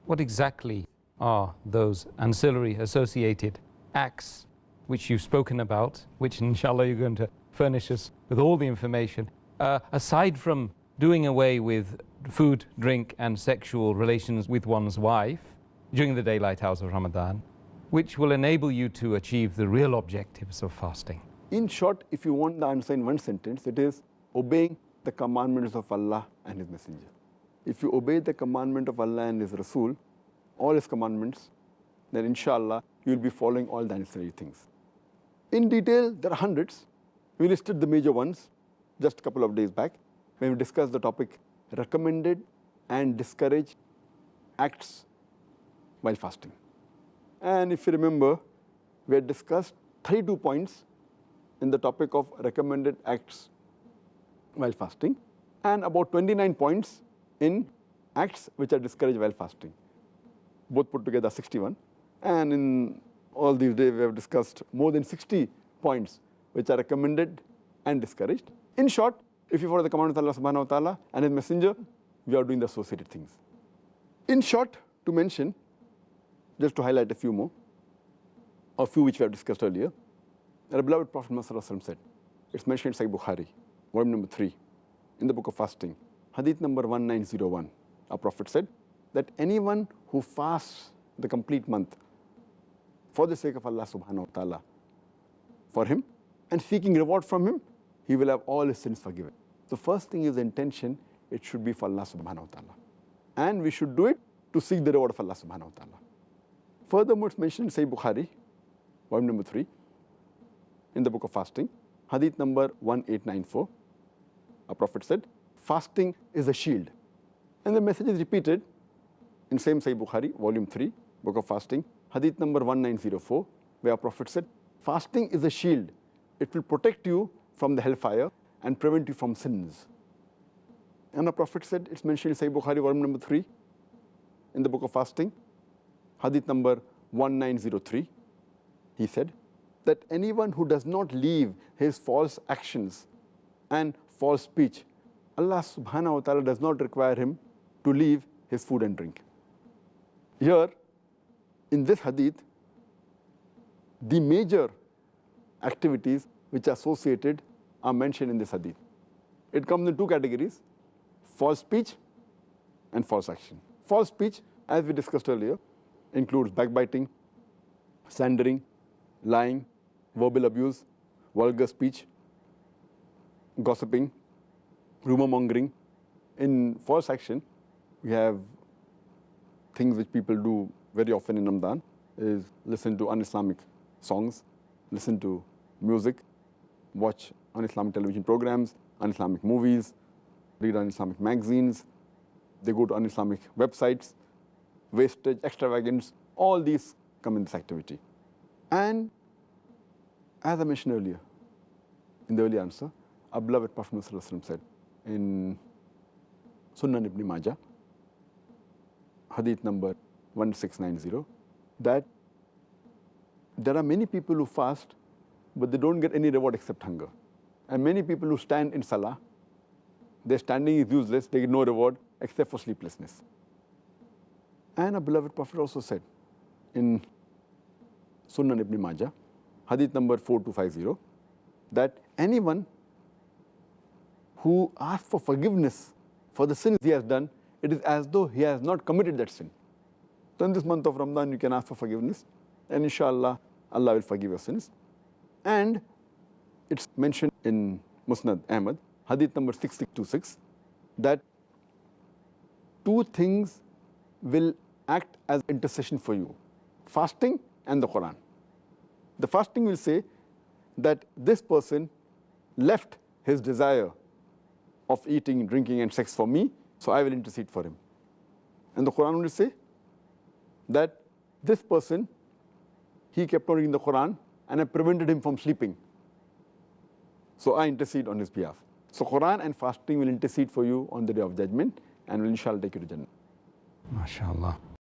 What exactly are those ancillary associated acts which you've spoken about, which inshallah you're going to furnish us with all the information, aside from doing away with food, drink and sexual relations with one's wife during the daylight hours of Ramadan, which will enable you to achieve the real objectives of fasting? In short, if you want the answer in one sentence, it is obeying the commandments of Allah and His Messenger. If you obey the commandment of Allah and His Rasul, all His commandments, then inshallah you will be following all the necessary things. In detail, there are hundreds. We listed the major ones just a couple of days back when we discussed the topic recommended and discouraged acts while fasting. And if you remember, we had discussed 32 points in the topic of recommended acts while fasting and about 29 points in acts which are discouraged while fasting. Both put together 61. And in all these days we have discussed more than 60 points which are recommended and discouraged. In short, if you follow the command of Allah subhanahu wa ta'ala and His Messenger, we are doing the associated things. In short, to mention, just to highlight a few more, a few which we have discussed earlier, our beloved Prophet Muhammad said, it's mentioned in Sahih Bukhari, volume number 3, in the book of fasting, hadith number 1901. Our Prophet said that anyone who fasts the complete month for the sake of Allah subhanahu wa ta'ala, for him, and seeking reward from him, he will have all his sins forgiven. So first thing is the intention, it should be for Allah subhanahu wa ta'ala. And we should do it to seek the reward of Allah subhanahu wa ta'ala. Furthermore, it's mentioned in Sahih Bukhari, volume number 3, in the book of fasting, hadith number 1894. Our Prophet said, fasting is a shield. And the message is repeated in same Sahih Bukhari, volume 3, book of fasting, hadith number 1904, where our Prophet said, fasting is a shield. It will protect you from the hellfire and prevent you from sins. And our Prophet said, it's mentioned in Sahih Bukhari, volume number 3, in the book of fasting, hadith number 1903. He said that anyone who does not leave his false actions and false speech, Allah subhanahu wa ta'ala does not require him to leave his food and drink. Here, in this hadith, the major activities which are associated are mentioned in this hadith. It comes in two categories, false speech and false action. False speech, as we discussed earlier, includes backbiting, slandering, lying, verbal abuse, vulgar speech, gossiping, rumor mongering. In false action, we have things which people do very often in Ramadan, is listen to un-Islamic songs, listen to music, watch un-Islamic television programs, un-Islamic movies, read un-Islamic magazines, they go to un-Islamic websites, wastage, extravagance, all these come in this activity. And as I mentioned earlier, in the earlier answer, our beloved Prophet Muhammad said in Sunan Ibn Majah, hadith number 1690, that there are many people who fast, but they don't get any reward except hunger. And many people who stand in salah, their standing is useless, they get no reward except for sleeplessness. And our beloved Prophet also said in Sunan Ibn Majah, hadith number 4250, that anyone who asks for forgiveness for the sins he has done, it is as though he has not committed that sin. So in this month of Ramadan, you can ask for forgiveness, and inshallah, Allah will forgive your sins. And it's mentioned in Musnad Ahmad, hadith number 6626, that two things will act as intercession for you, fasting and the Quran. The fasting will say that this person left his desire of eating, drinking and sex for me, so I will intercede for him. And the Quran will say that this person, he kept on reading the Quran and I prevented him from sleeping, so I intercede on his behalf. So Quran and fasting will intercede for you on the Day of Judgment and will inshallah take you to Jannah. MashaAllah.